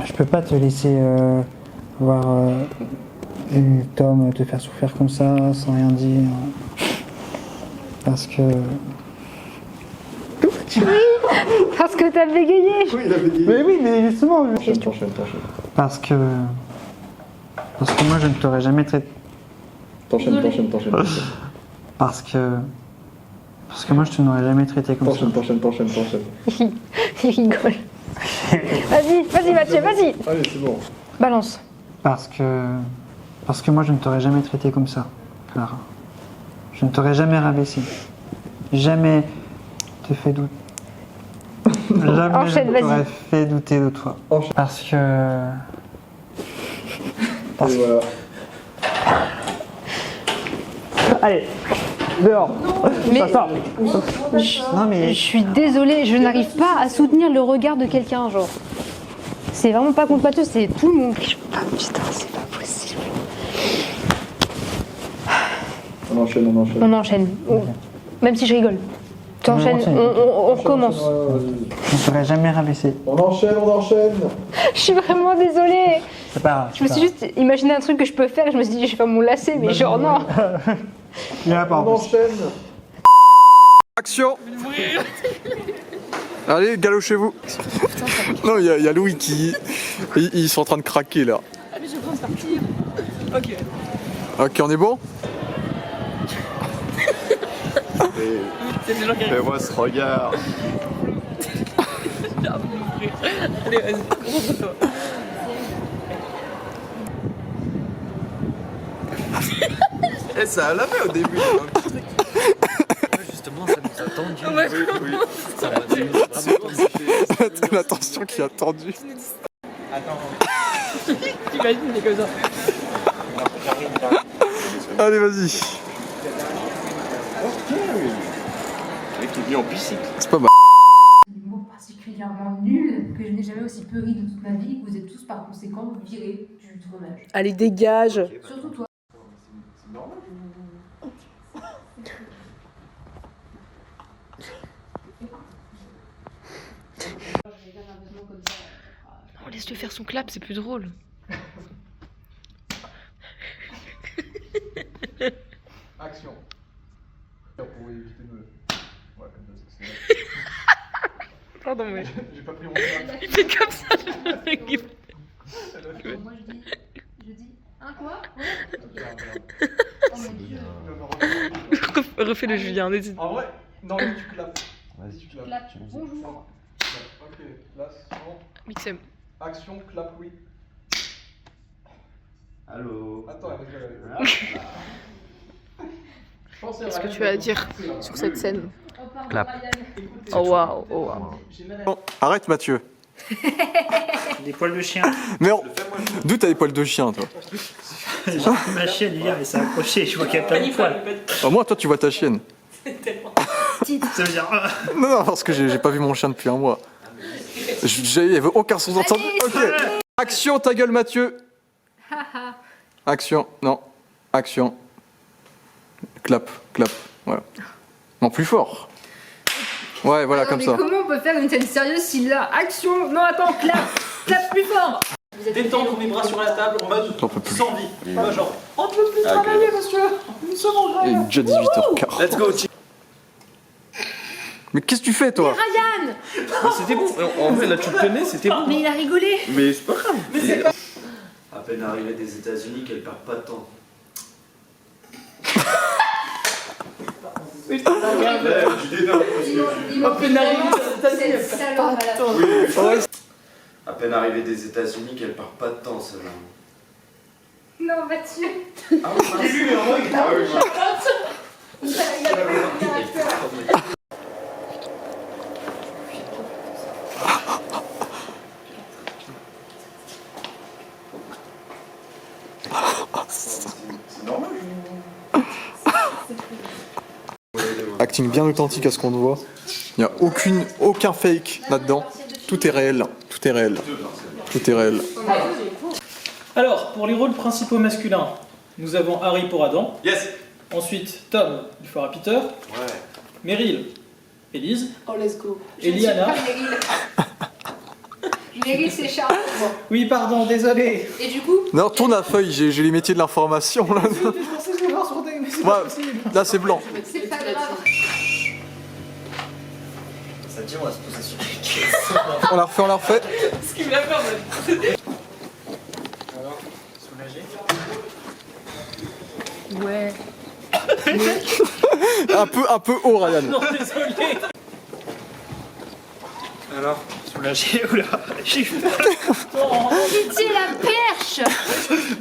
Je peux pas te laisser voir Tom te faire souffrir comme ça, sans rien dire. Parce que. Parce que t'as bégayé. Oui, il a bégayé. Mais oui, mais justement. T'enchaînes. Parce que moi je ne t'aurais jamais traité. T'enchaînes. Parce que moi je te n'aurais jamais traité comme ça. T'enchaînes. Il rigole. Vas-y Mathieu, vas-y. Allez, c'est bon. Balance. Parce que moi je ne t'aurais jamais traité comme ça, Clara. Je ne t'aurais jamais rabaissé. Jamais te fait douter. Jamais Enchaîne, je vas-y. t'aurais fait douter de toi. Enchaîne. Parce que. Et voilà. Allez, dehors. Mais- Ça sort. Non mais. Je suis désolée, je n'arrive pas à soutenir le regard de quelqu'un, genre. C'est vraiment pas contre Mathieu, c'est tout le monde. Ah putain, c'est pas possible. On enchaîne. On enchaîne. Même si je rigole. Tu enchaînes, enchaîne. on recommence. Je ne t'aurais jamais rabaissé. On enchaîne. Je suis vraiment désolée. C'est pas grave. Je me suis juste imaginé un truc que je peux faire et je me suis dit, je vais faire mon lacet, mais genre non. Viens pas en plus. enchaîne. Action. Allez, galochez-vous. Non, il y a Louis qui... Ils sont en train de craquer là. Allez, je pense partir. Ok. Ok, on est bon? C'est des gens qui Fais-moi ce regard. Allez, vas-y, concentre-toi. Eh, ça a lavé au début. Justement, ça nous a tendu. Ouais, Oui. Ça m'a vraiment La tension qui a tendu. T'imagines, il est comme ça. Allez, vas-y. Le mec est venu en bicycle. C'est pas mal. Des mots particulièrement nuls que je n'ai jamais aussi peu ri de toute ma vie, que vous êtes tous par conséquent virés du tournage. Allez, dégage. Surtout toi. Non, laisse-le faire son clap, c'est plus drôle. Action. Pour éviter de... Ouais, comme ça, c'est... Pardon, mais. J'ai pas pris mon temps. Il fait comme ça, je Moi je dis, un quoi? Refais le Julien, n'hésite. En vrai, non, lui, tu clapes. Vas-y, Tu clapes. Clap, bonjour. Ok, là, son. Mixem. Action, clap, oui. Allô. Attends, Qu'est-ce que tu as à dire sur cette scène? Clap. Oh waouh, oh waouh. Arrête, Mathieu. Des poils de chien. Mais d'où t'as des poils de chien, toi? J'ai pris ma chienne hier et ça a accroché. Je vois qu'il y a plein de poils. Au moins, toi, tu vois ta chienne. Ça veut dire. Non, parce que j'ai pas vu mon chien depuis un mois. Il y avait aucun sous-entendu. Ok. Action, ta gueule, Mathieu. Action, non. Action. Clap. Voilà. Non, plus fort. Ouais, voilà, comme ça. Comment on peut faire une scène sérieuse si là, action, non attends, clap plus fort. Détendre mes bras sur la table en mode J'en peux plus. sans vie. Pas genre, on ne peut plus travailler, monsieur. Une seconde, Il est déjà 18h15. Let's go. Mais qu'est-ce que tu fais, toi? Ryan. C'était bon. En vrai, là, tu le tenais, c'était bon. Mais il a rigolé. Mais c'est pas grave. À peine arrivée des États-Unis qu'elle perd pas de temps. Oui, c'est la regarde. À peine arrivé aux États-Unis, elle perd pas de temps. À peine arrivée des États-Unis qu'elle perd pas de temps, celle-là. Non, Mathieu. Ah oui, j'ai lu, ah oui, c'est normal. Acting bien authentique à ce qu'on te voit. Il n'y a aucun fake là-dedans. Tout est réel. Tout est réel. Tout est réel. Alors, pour les rôles principaux masculins, nous avons Harry pour Adam. Yes. Ensuite, Tom, il fera Peter. Ouais. Meryl, Élise. Oh, let's go. Et Liana. Meryl, c'est Charles. Oui, pardon, désolé. Et du coup, Non, tourne la feuille, j'ai les métiers de l'information là. Je pensais que je vais voir sur des... mais c'est Ouais, pas possible. là c'est blanc. c'est pas grave. Ça dit, on va se poser sur les caisses. On la refait, on la refait. Ce qui me l'a fait, Alors, soulagé. Ouais. Un peu haut, Ryan. Non, désolé. Alors, soulagé, oula, j'ai eu peur. Oh, Pitié, la perche.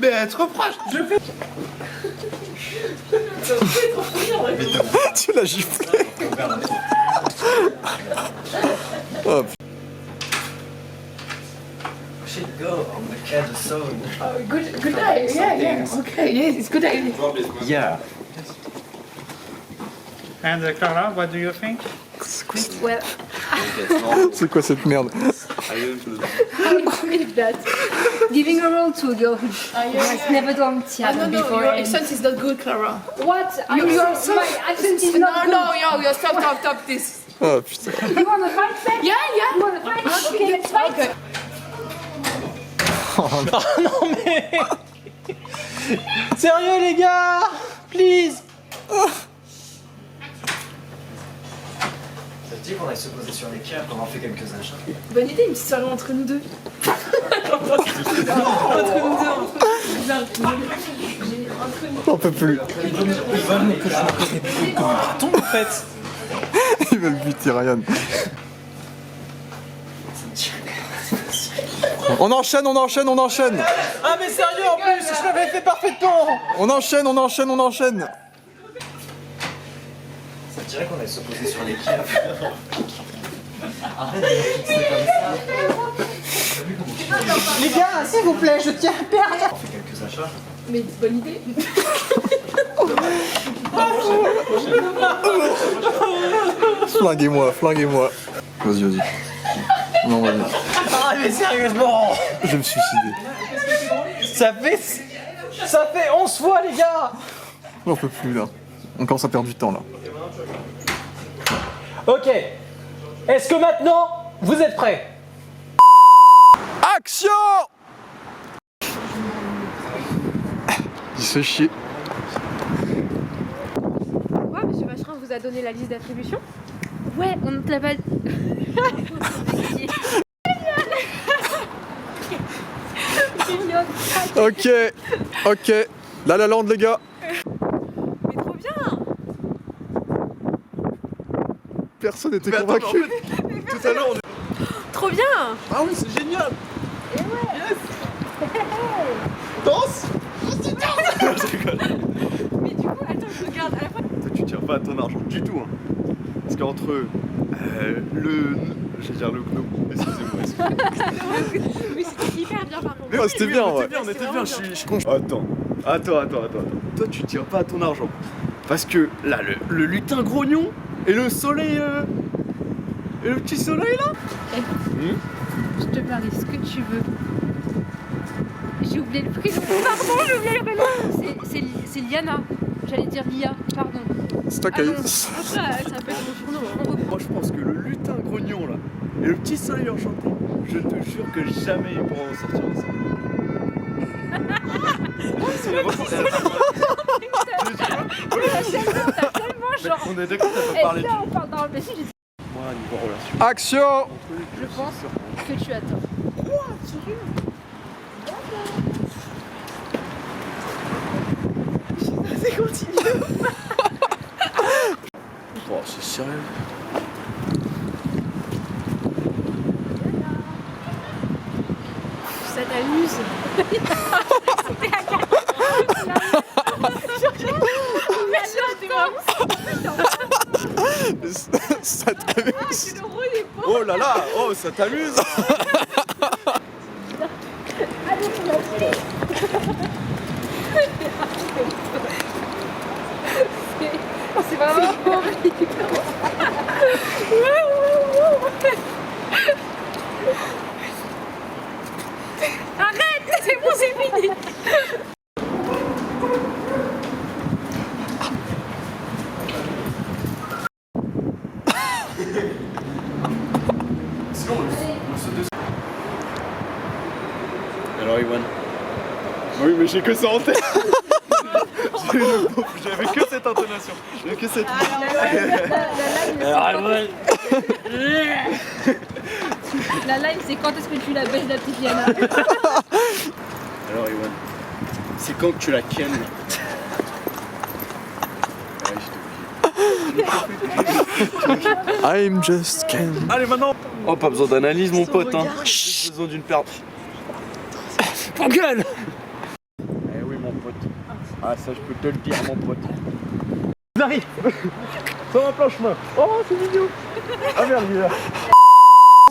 Mais elle est trop proche. je fais... Tu l'as giflé. Oh, Shit, go, on the cat zone. Good idea. Yeah. Okay, yes, it's good idea. Yeah. And Clara, what do you think? Well, c'est quoi cette merde? how do you believe that? Giving a role to a girl who has never done theater No, before. your and- accent is not good, Clara. What? My accent is not good. No, stop this. Oh putain. You wanna fight, Faye? Yeah. You wanna fight? Okay, let's fight. Oh non mais... Sérieux les gars, please. Ça te dit qu'on aille se poser sur les quais après avoir fait quelques achats? Bonne idée, une petite soirée entre nous deux. On peut plus. Ils veulent que je me connais comme un raton en fait. Ils veulent buter Ryan. On enchaîne. Ah mais sérieux en plus, je l'avais fait parfaitement. On enchaîne. Ça te dirait qu'on aille se poser sur les quais après? Arrête de me fixer comme ça. Les gars, s'il vous plaît, je tiens à perdre. On fait quelques achats. Mais bonne idée. Flinguez-moi. Vas-y. Non, vas-y. Ah mais sérieusement. Je vais me suicider. Ça fait 11 fois les gars. On peut plus là. On commence à perdre du temps là. Ok. Est-ce que maintenant, vous êtes prêts? Action! Il se fait chier. Quoi, monsieur Vacherin vous a donné la liste d'attributions? Ouais, on ne te l'a pas dit. Ok. La Land les gars. Mais trop bien. Personne n'était convaincu. Tout à l'heure, Trop bien. Ah oui, c'est génial. Et ouais. Yes. Danse. Mais du coup, attends, je regarde à la fois. Toi, tu tiens pas à ton argent du tout. Hein. Parce qu'entre j'allais dire le gnome, excusez-moi. Oui, c'était hyper bien par contre. Mais ouais, c'était bien, on ouais. était bien, C'était vraiment je bien. suis con. Attends. Toi, tu tiens pas à ton argent. Parce que là, le lutin grognon et le soleil. Et le petit soleil là. Je te parie ce que tu veux. J'ai oublié le prénom. Pardon, j'ai oublié le prénom. C'est Liana. J'allais dire Lia, pardon. C'est toi qui Ah as non. eu. Ça peut être mon surnom. Hein. Moi, je pense que le lutin grognon là et le petit soleil enchanté, je te jure que jamais ils pourront sortir de ça. C'est la réponse. T'as tellement genre. On est d'accord, t'as pas Et parlé là, du. on parle dans le PC, j'ai dit, Moi, niveau relation. Action! je pense que tu as tort. C'est continu. sérieux? Ça t'amuse? Ça t'amuse? Oh là là, oh ça t'amuse? C'est vraiment horrible. Arrête, c'est bon, c'est fini. Alors Iwan, Oui, mais j'ai que ça en tête. J'avais que cette intonation. J'avais que cette. La live, c'est quand est-ce que tu la baisses la petite Yana? alors Iwan, c'est quand que tu la kennes? I'm just Ken. Allez maintenant. Oh, pas besoin d'analyse mon pote, hein. Juste besoin d'une paire. Ton gueule. Eh oui mon pote. Ah ça je peux te le dire mon pote. Ils arrivent. Sur ma planche main. Oh c'est mignon. Ah merde il est là.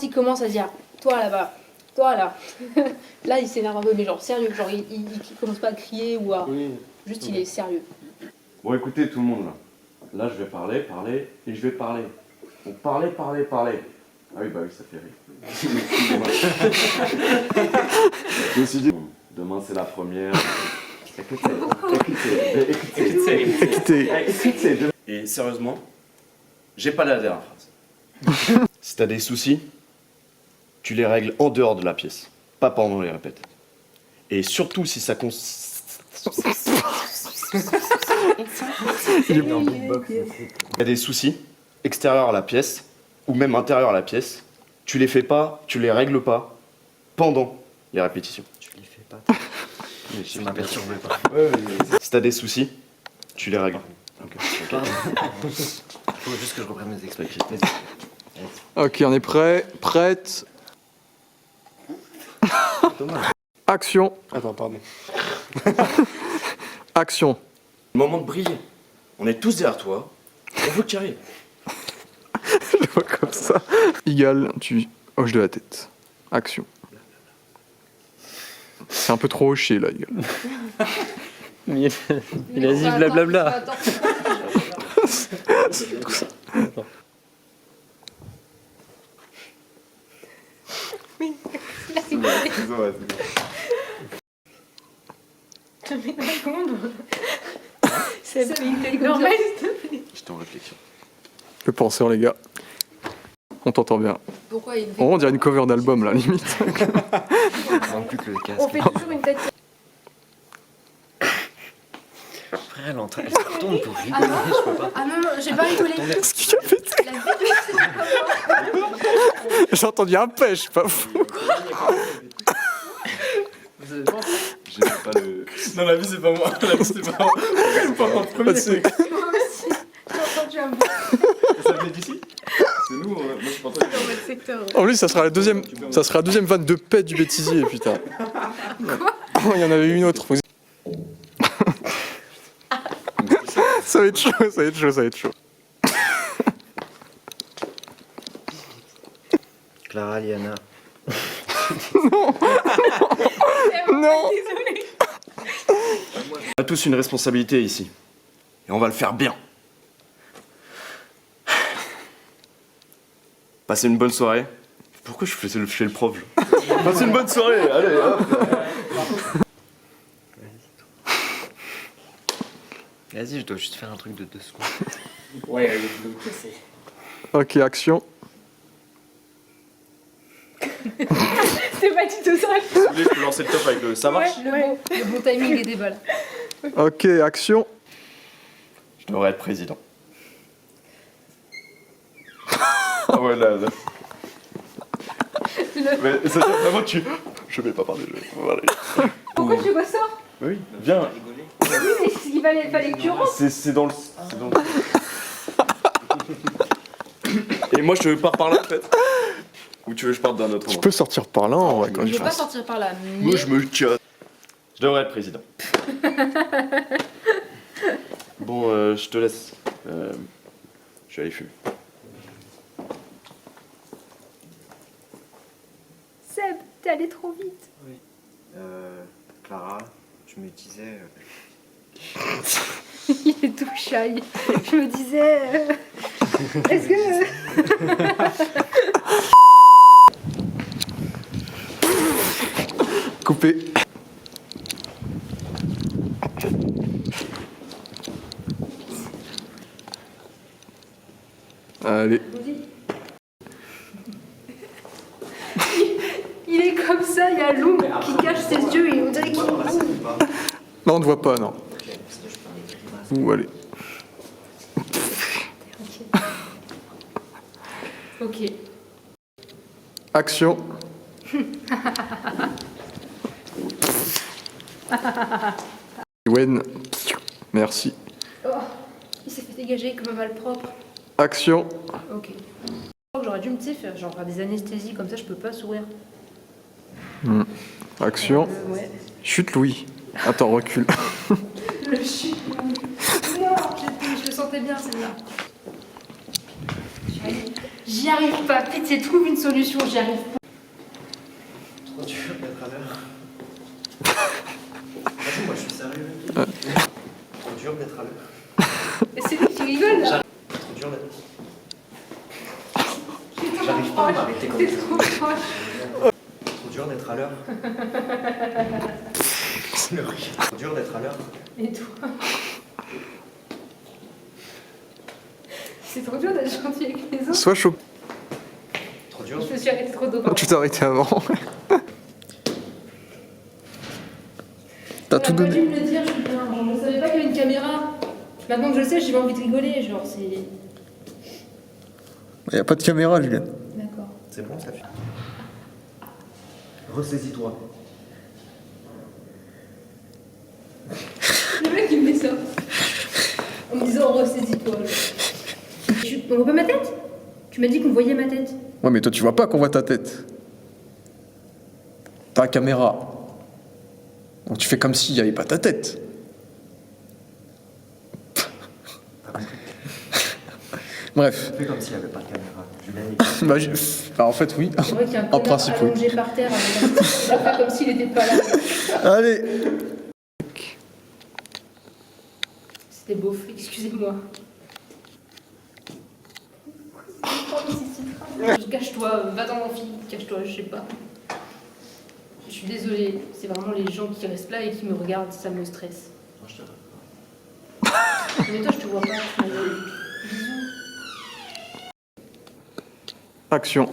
Il commence à dire, toi là-bas, toi là. Là il s'énerve un peu, mais genre sérieux, genre il commence pas à crier ou à... Oui. Juste il est sérieux. Bon écoutez tout le monde là. Là je vais parler et je vais parler. Bon parler. Ah oui bah oui ça fait rire. Je me suis dit, demain c'est la première. Écoutez. Et sérieusement, j'ai pas la dernière phrase. Si t'as des soucis, tu les règles en dehors de la pièce, pas pendant les répètes. Et surtout si ça Il y a des soucis extérieurs à la pièce, ou même intérieurs à la pièce, tu les fais pas, tu les règles pas pendant les répétitions. Tu les fais pas. Mais Tu m'as perturbé pas. si t'as des soucis, tu les règles. Ok. Faut juste que je reprenne mes expressions. Ok on est prêt. Prête. Action. Attends pardon. Action. Moment de briller. On est tous derrière toi. On veut que tu arrives. Je le vois comme ça. Igal, tu hoches de la tête. Action. C'est un peu trop hoché là, Igal. Il a dit blablabla. C'est normal. J'étais en réflexion. Le penseur les gars. On t'entend bien. Pourquoi il On dirait une cover d'album là, limite. Non plus que le casque. On fait toujours une tête. Frère, elle tourne pour rigoler, je peux pas. Ah non, non, j'ai pas rigolé. Qu'est-ce qu'il a pété? La vidéo, c'est pas comment. J'ai entendu un pêche, pas fou. J'ai pas le. Non, la vie c'est pas moi. La vie c'est pas moi. Pas en premier. Moi aussi. J'ai entendu un bruit. Ça venait d'ici? C'est nous, moi je suis pas entendu. Dans votre secteur. En plus, ça sera la deuxième vanne de pète du bêtisier, putain. Quoi? Oh, il y en avait une autre. Ça va être chaud, ça va être chaud, ça va être chaud. Clara, Liana. Non. On a tous une responsabilité ici. Et on va le faire bien. Passez une bonne soirée. Pourquoi je fais le prof là? Passez une bonne soirée, allez hop. Vas-y, je dois juste faire un truc de 2 secondes. Ouais, le c'est. Ok, action. C'était pas du tout ça. Si vous voulez, je peux lancer le top avec le. Ça marche? Le bon timing était pas là. Ok, action. Je devrais être président. Ah ouais, là. Mais ça fait vraiment que tu. Je vais pas parler, je vais pas parler. Pourquoi tu ressors? Oui, viens. Oui, mais il fallait que tu rentres. C'est dans le. C'est dans le. Et moi je pars par là en fait. Ou tu veux que je parte d'un autre Tu endroit? peux sortir par là, en vrai, quand Je il veux pas fasse. sortir par là, mais... Moi je me casse. Je devrais être président. Bon, je te laisse. Je vais aller fumer. Seb, t'es allé trop vite. Oui. Clara, je me disais. Il est tout shy. Je me disais... Est-ce que... Coupé. Allez. Il est comme ça, il y a l'ombre qui cache ses yeux et on dirait qu'il... Non, on ne voit pas, non. Ouh, allez. Ok. Action. Wen. Merci. Oh, il s'est fait dégager comme un malpropre. Action. Ok. Je crois que j'aurais dû me faire genre faire des anesthésies, comme ça je peux pas sourire. Action. Ouais. Chute, Louis. Attends, recule. Le chute. Non, je le sentais bien celle-là. J'y arrive pas. Pitié, trouve une solution, j'y arrive pas. Trop dur d'être à l'heure. Vas-y, moi je suis sérieux. Trop dur d'être à l'heure. Et c'est lui qui rigole là. Trop dur d'être. J'arrive pas à m'arrêter comme T'es ça. trop proche. Trop dur d'être à l'heure. Trop dur d'être à l'heure. Et toi? C'est trop dur d'être gentil avec les autres. Sois chaud. Trop dur. Je me suis arrêtée trop tôt. Tu t'es arrêté avant. T'as tout T'aurais pas dû donné. me le dire, Julien. Genre, je savais pas qu'il y avait une caméra. Maintenant que je sais, j'ai pas envie de rigoler. Genre, c'est. Il n'y a pas de caméra, Julien. D'accord. C'est bon, ça fait. Ressaisis-toi. Le mec, il me fait ça. En me disant, ressaisis-toi. On voit pas ma tête? Tu m'as dit qu'on voyait ma tête. Ouais, mais toi, tu vois pas qu'on voit ta tête. T'as la caméra. Donc tu fais comme s'il n'y avait pas ta tête. Bref. Fais comme s'il n'y avait pas de caméra. Bah, bah, en fait, oui. C'est vrai qu'il y a un En connard principe, oui. allongé par terre. Il a fait comme s'il était pas là. Allez. C'était beau, excusez-moi. Cache-toi, va dans l'amphi, cache-toi, je sais pas. Je suis désolée, c'est vraiment les gens qui restent là et qui me regardent, ça me stresse. Mais toi, je te vois pas. Bisous. Action.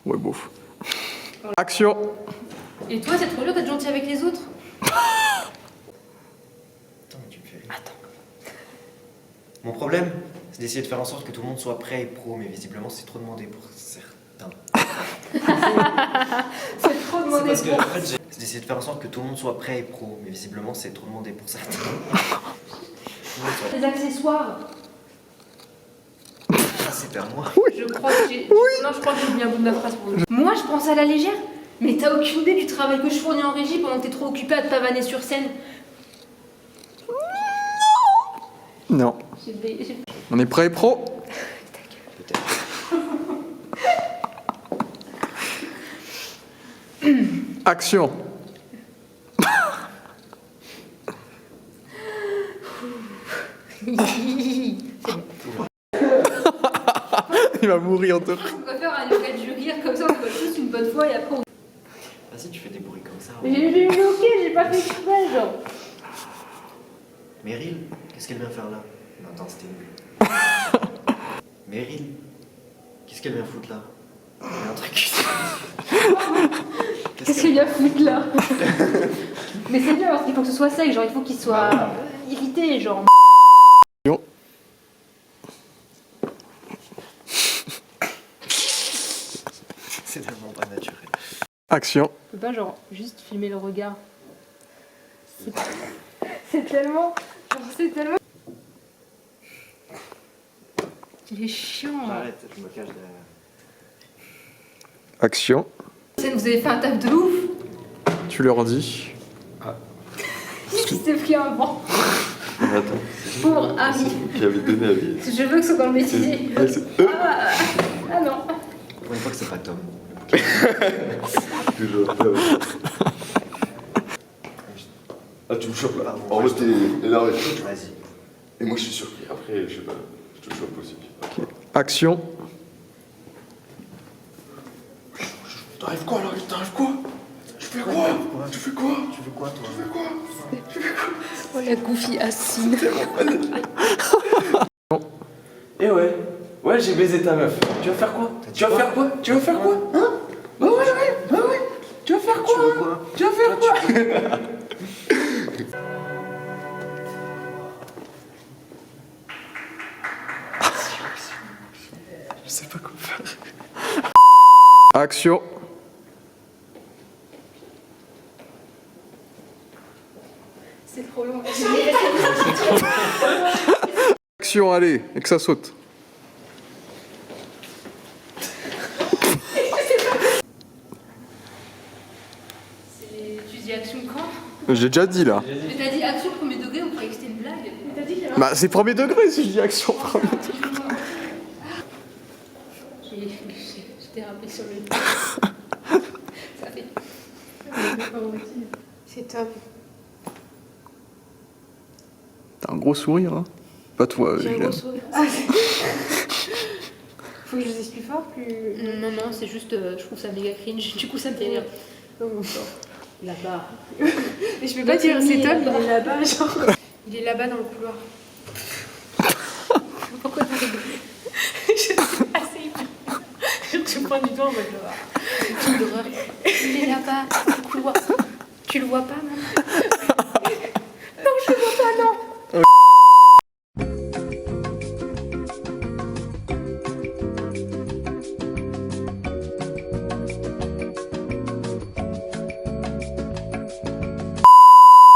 Ouais, bof. Action. Et toi, c'est trop dur d'être gentil avec les autres? Attends, mais tu me fais. Attends. Mon problème, c'est d'essayer de faire en sorte que tout le monde soit prêt et pro, mais visiblement c'est trop demandé pour certains. C'est trop C'est demandé parce que, pour... en fait, c'est d'essayer de faire en sorte que tout le monde soit prêt et pro, mais visiblement c'est trop demandé pour certains. Les accessoires. Ah, c'est vers moi. Je crois que j'ai... Non, je crois que j'ai mis un bout de ma phrase pour le... Moi, je pense à la légère. Mais t'as aucune idée du travail que je fournis en régie pendant que t'es trop occupée à te pavaner sur scène. Non. On est prêt, pro? Action. Il va mourir de rire. On va faire un yoga du rire comme ça, on rigole tous une bonne fois et après on... Vas-y, tu fais des bruits comme ça. J'ai bloqué, j'ai pas fait exprès, genre. Meryl, qu'est-ce qu'elle vient faire là? Non, attends, c'était nul. Meryl, qu'est-ce qu'elle vient foutre là? Il y a un truc. Qu'est-ce qu'il y a foutre là? Mais c'est bien parce qu'il faut que ce soit sec, genre il faut qu'il soit irrité, genre. C'est tellement pas naturel. Action. Tu peux pas genre juste filmer le regard. C'est tellement... Genre c'est tellement... Il est chiant. je me cache derrière. Action. Vous avez fait un taf de ouf. Tu leur dis. Qui s'est pris un vent Attends, pour Harry. qui avait donné à vie. Je veux que ce soit dans le métier. Ah non. Pour une fois que c'est pas Tom. Toujours. Ah, tu me chopes là. En vrai, t'es énervé. Vas-y. Et moi, je suis surpris. Après, je sais pas, je te chope aussi. Action. T'arrives quoi là? T'arrives quoi? Tu fais quoi? Tu fais quoi? Tu veux quoi, toi? Oh la goofy assine. Eh ouais. Ouais, j'ai baisé ta meuf. Tu vas faire quoi? Tu vas faire quoi? Tu vas faire quoi? Hein? Bah ouais. Tu vas faire quoi? Hein? Tu vas faire quoi? Je sais pas quoi faire. Action. C'est trop long. Action, allez, et que ça saute. Tu dis action quand? J'ai déjà dit là. Mais t'as dit action premier degré, on croyait que c'était une blague. Mais t'as dit que... Bah, c'est premier degré si je dis action premier degré. J'ai dérapé sur le... Ça fait... C'est top. T'as un gros sourire, hein. Pas toi, J'ai un Hélène. gros sourire. Faut que je dise plus fort, plus... Non, c'est juste... je trouve ça méga cringe. Du coup, ça me fait rire. Là-bas. Mais je peux pas dire c'est top, il est là-bas, genre... Il est là-bas dans le couloir. Pourquoi t'as rigolé? Je sais assez je prends du temps en mode... Film d'horreur. Il est là-bas, dans le couloir. Tu le vois pas, non?